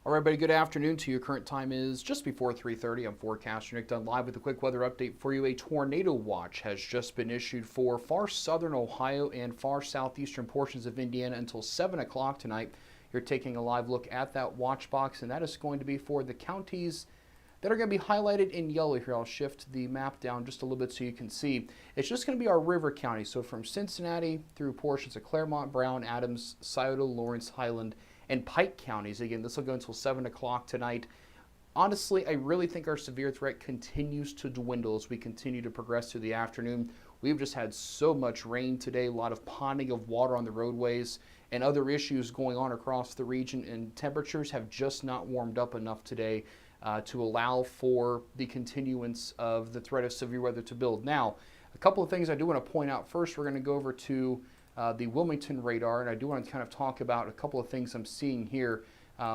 All right, everybody, good afternoon to you. Current time is just before 3:30. I'm forecaster Nick Dunn live with a quick weather update for you. A tornado watch has just been issued for far southern Ohio and far southeastern portions of Indiana until 7 o'clock tonight. You're taking a live look at that watch box, and that is going to be for the counties that are going to be highlighted in yellow here. I'll shift the map down just a little bit so you can see. It's just going to be our river counties, so from Cincinnati through portions of Claremont, Brown, Adams, Scioto, Lawrence, Highland, and Pike counties. Again, this will go until 7 o'clock tonight. Honestly, I really think our severe threat continues to dwindle as we continue to progress through the afternoon. We've just had so much rain today, a lot of ponding of water on the roadways, and other issues going on across the region, and temperatures have just not warmed up enough today to allow for the continuance of the threat of severe weather to build. Now, a couple of things I do want to point out. First, we're going to go over to the Wilmington radar, and I do want to kind of talk about a couple of things I'm seeing here.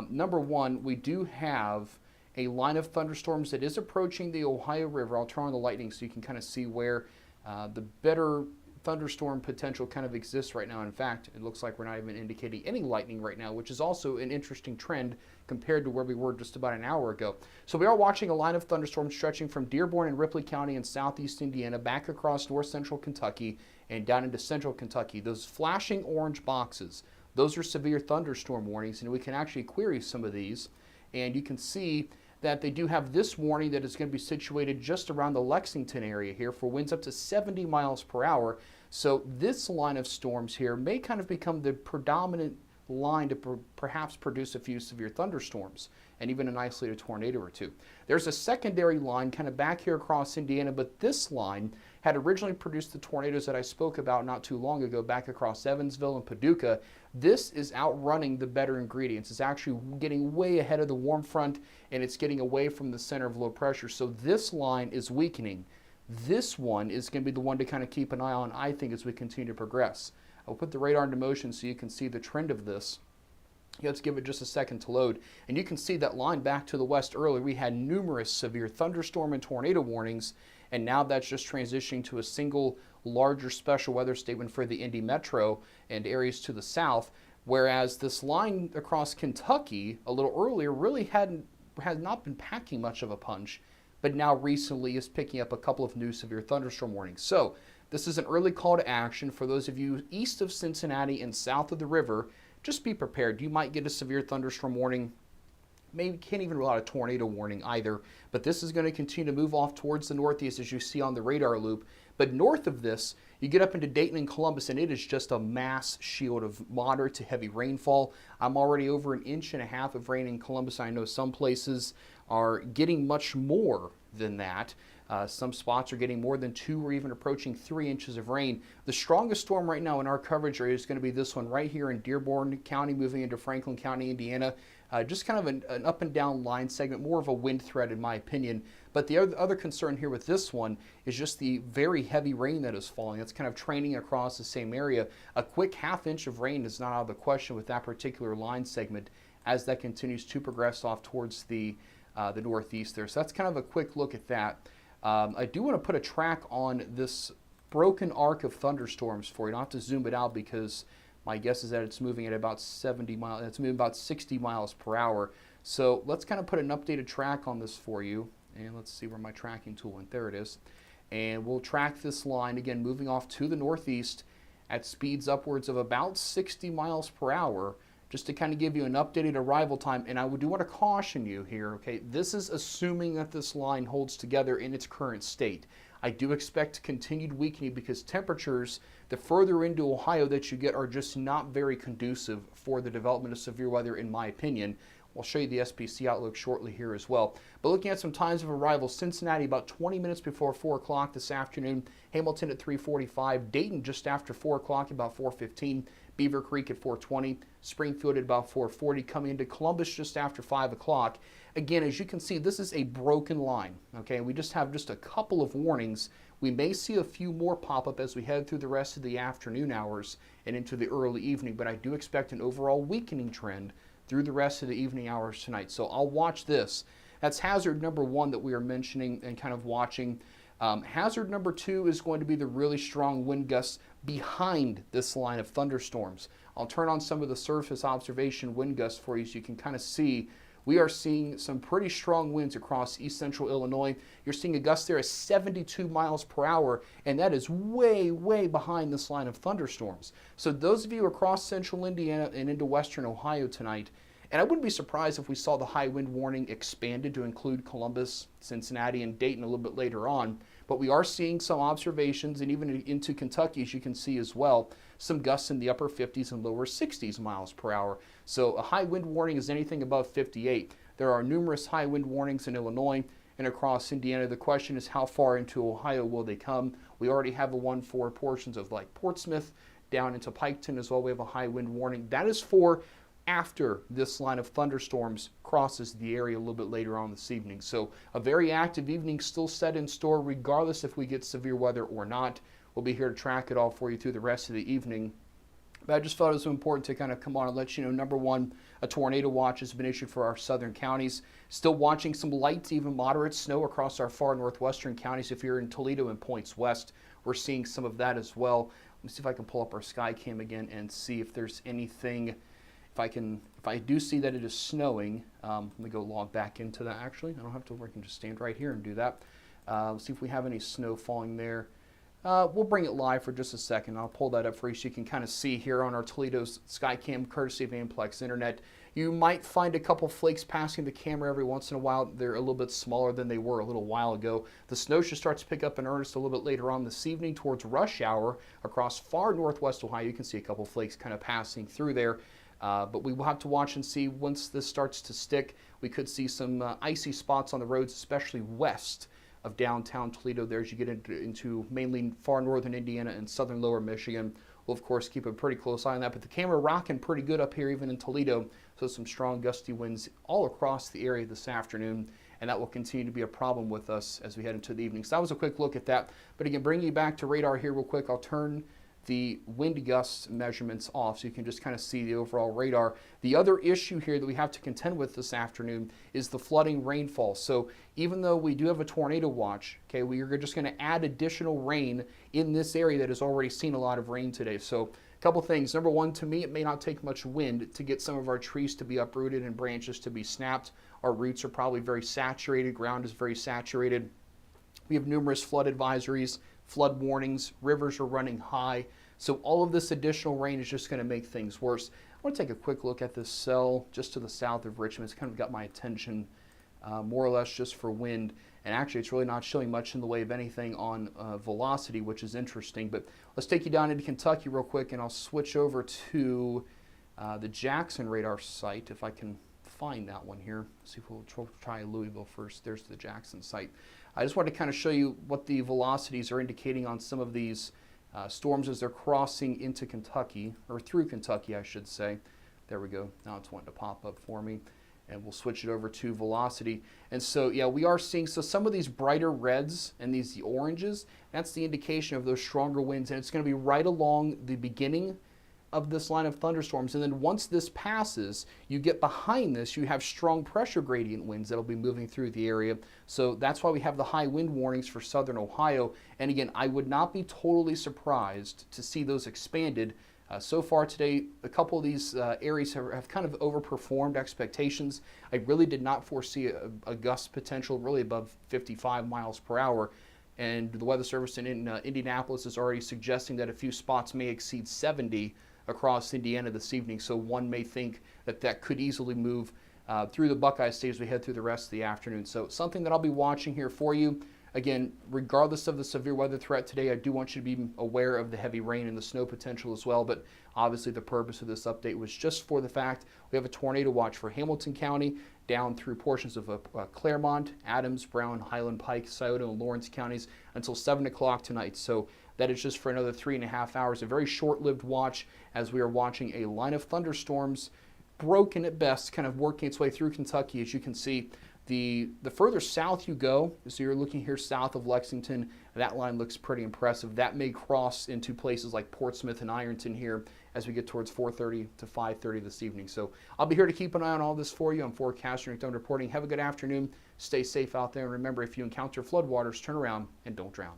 Number one, we do have a line of thunderstorms that is approaching the Ohio River. I'll turn on the lightning so you can kind of see where the better thunderstorm potential kind of exists right now. In fact, it looks like we're not even indicating any lightning right now, which is also an interesting trend compared to where we were just about an hour ago. So we are watching a line of thunderstorms stretching from Dearborn and Ripley County in southeast Indiana back across north central Kentucky and down into central Kentucky. Those flashing orange boxes, those are severe thunderstorm warnings, and we can actually query some of these, and you can see that they do have this warning that is going to be situated just around the Lexington area here for winds up to 70 miles per hour. So this line of storms here may kind of become the predominant line to perhaps produce a few severe thunderstorms and even an isolated tornado or two. There's a secondary line kind of back here across Indiana, but this line had originally produced the tornadoes that I spoke about not too long ago back across Evansville and Paducah. This is outrunning the better ingredients. It's actually getting way ahead of the warm front, and it's getting away from the center of low pressure. So this line is weakening. This one is going to be the one to kind of keep an eye on, I think, as we continue to progress. I'll put the radar into motion so you can see the trend of this. Let's give it just a second to load. And you can see that line back to the west earlier. We had numerous severe thunderstorm and tornado warnings, and now that's just transitioning to a single larger special weather statement for the Indy Metro and areas to the south, whereas this line across Kentucky a little earlier really had not been packing much of a punch, but now recently is picking up a couple of new severe thunderstorm warnings. So this is an early call to action for those of you east of Cincinnati and south of the river. Just be prepared. You might get a severe thunderstorm warning. Maybe can't even rule out a tornado warning either, but this is going to continue to move off towards the northeast as you see on the radar loop. But north of this, you get up into Dayton and Columbus, and it is just a mass shield of moderate to heavy rainfall. I'm already over 1.5 inches of rain in Columbus. I know some places are getting much more than that. Some spots are getting more than 2 or even approaching 3 inches of rain. The strongest storm right now in our coverage area is going to be this one right here in Dearborn County, moving into Franklin County, Indiana. Just kind of an up and down line segment, more of a wind threat in my opinion. But the other concern here with this one is just the very heavy rain that is falling. It's kind of training across the same area. A quick ½ inch of rain is not out of the question with that particular line segment as that continues to progress off towards the northeast there. So that's kind of a quick look at that. I do want to put a track on this broken arc of thunderstorms for you. I'll have to zoom it out because my guess is that it's moving at about 70 miles. It's moving about 60 miles per hour. So let's kind of put an updated track on this for you. And let's see where my tracking tool went. There it is. And we'll track this line, again, moving off to the northeast at speeds upwards of about 60 miles per hour, just to kind of give you an updated arrival time. And I do want to caution you here, okay? This is assuming that this line holds together in its current state. I do expect continued weakening because temperatures, the further into Ohio that you get, are just not very conducive for the development of severe weather, in my opinion. I'll show you the SPC outlook shortly here as well. But looking at some times of arrival, Cincinnati about 20 minutes before 4 o'clock this afternoon, Hamilton at 3:45, Dayton just after 4 o'clock, about 4:15, Beaver Creek at 4:20, Springfield at about 4:40, coming into Columbus just after 5 o'clock. Again, as you can see, this is a broken line, okay? We just have just a couple of warnings. We may see a few more pop up as we head through the rest of the afternoon hours and into the early evening, but I do expect an overall weakening trend through the rest of the evening hours tonight. So I'll watch this. That's hazard number 1 that we are mentioning and kind of watching. Hazard number 2 is going to be the really strong wind gusts behind this line of thunderstorms. I'll turn on some of the surface observation wind gusts for you so you can kind of see we are seeing some pretty strong winds across east central Illinois. You're seeing a gust there of 72 miles per hour, and that is way, way behind this line of thunderstorms. So those of you across central Indiana and into western Ohio tonight, and I wouldn't be surprised if we saw the high wind warning expanded to include Columbus, Cincinnati, and Dayton a little bit later on. But we are seeing some observations, and even into Kentucky, as you can see as well, some gusts in the upper 50s and lower 60s miles per hour. So a high wind warning is anything above 58. There are numerous high wind warnings in Illinois and across Indiana. The question is, how far into Ohio will they come? We already have a one for portions of like Portsmouth down into Piketon as well. We have a high wind warning. That is for after this line of thunderstorms crosses the area a little bit later on this evening. So a very active evening still set in store regardless if we get severe weather or not. We'll be here to track it all for you through the rest of the evening. But I just thought it was important to kind of come on and let you know, number one, a tornado watch has been issued for our southern counties. Still watching some light to even moderate snow across our far northwestern counties. If you're in Toledo and points west, we're seeing some of that as well. Let me see if I can pull up our sky cam again and see if there's anything. If I do see that it is snowing, let me go log back into that actually. I don't have to, I can just stand right here and do that. Let's see if we have any snow falling there. We'll bring it live for just a second. I'll pull that up for you so you can kind of see here on our Toledo's Skycam, courtesy of Amplex Internet. You might find a couple flakes passing the camera every once in a while. They're a little bit smaller than they were a little while ago. The snow should start to pick up in earnest a little bit later on this evening towards rush hour across far northwest Ohio. You can see a couple flakes kind of passing through there. But we will have to watch and see once this starts to stick. We could see some icy spots on the roads, especially west of downtown Toledo there as you get into mainly far northern Indiana and southern lower Michigan. We'll, of course, keep a pretty close eye on that. But the camera rocking pretty good up here, even in Toledo. So some strong gusty winds all across the area this afternoon. And that will continue to be a problem with us as we head into the evening. So that was a quick look at that. But again, bringing you back to radar here real quick, I'll turn the wind gust measurements off so you can just kind of see the overall radar. The other issue here that we have to contend with this afternoon is the flooding rainfall. So even though we do have a tornado watch, okay, we are just going to add additional rain in this area that has already seen a lot of rain today. So a couple things. Number one, to me, it may not take much wind to get some of our trees to be uprooted and branches to be snapped. Our roots are probably very saturated. Ground is very saturated. We have numerous flood advisories, flood warnings, rivers are running high. So all of this additional rain is just going to make things worse. I want to take a quick look at this cell just to the south of Richmond. It's kind of got my attention more or less just for wind. And actually, it's really not showing much in the way of anything on velocity, which is interesting. But let's take you down into Kentucky real quick, and I'll switch over to the Jackson radar site, if I can find that one here. Let's see if we'll try Louisville first. There's the Jackson site. I just wanted to kind of show you what the velocities are indicating on some of these storms as they're crossing into Kentucky, or through Kentucky, I should say. There we go. Now it's wanting to pop up for me. And we'll switch it over to velocity. And so, yeah, we are seeing, so some of these brighter reds and the oranges, that's the indication of those stronger winds. And it's going to be right along the beginning of this line of thunderstorms. And then once this passes, you get behind this, you have strong pressure gradient winds that'll be moving through the area. So that's why we have the high wind warnings for southern Ohio. And again, I would not be totally surprised to see those expanded. So far today, a couple of these areas have kind of overperformed expectations. I really did not foresee a gust potential really above 55 miles per hour. And the Weather Service in Indianapolis is already suggesting that a few spots may exceed 70 across Indiana this evening. So one may think that that could easily move through the Buckeye State as we head through the rest of the afternoon. So something that I'll be watching here for you. Again, regardless of the severe weather threat today, I do want you to be aware of the heavy rain and the snow potential as well. But obviously the purpose of this update was just for the fact we have a tornado watch for Hamilton County down through portions of Claremont, Adams, Brown, Highland, Pike, Scioto, and Lawrence counties until 7 o'clock tonight. So that is just for another 3.5 hours, a very short-lived watch as we are watching a line of thunderstorms, broken at best, kind of working its way through Kentucky. As you can see, the further south you go, so you're looking here south of Lexington, that line looks pretty impressive. That may cross into places like Portsmouth and Ironton here as we get towards 4:30 to 5:30 this evening. So I'll be here to keep an eye on all this for you. I'm forecaster Nick Dunn reporting. Have a good afternoon. Stay safe out there. And remember, if you encounter floodwaters, turn around and don't drown.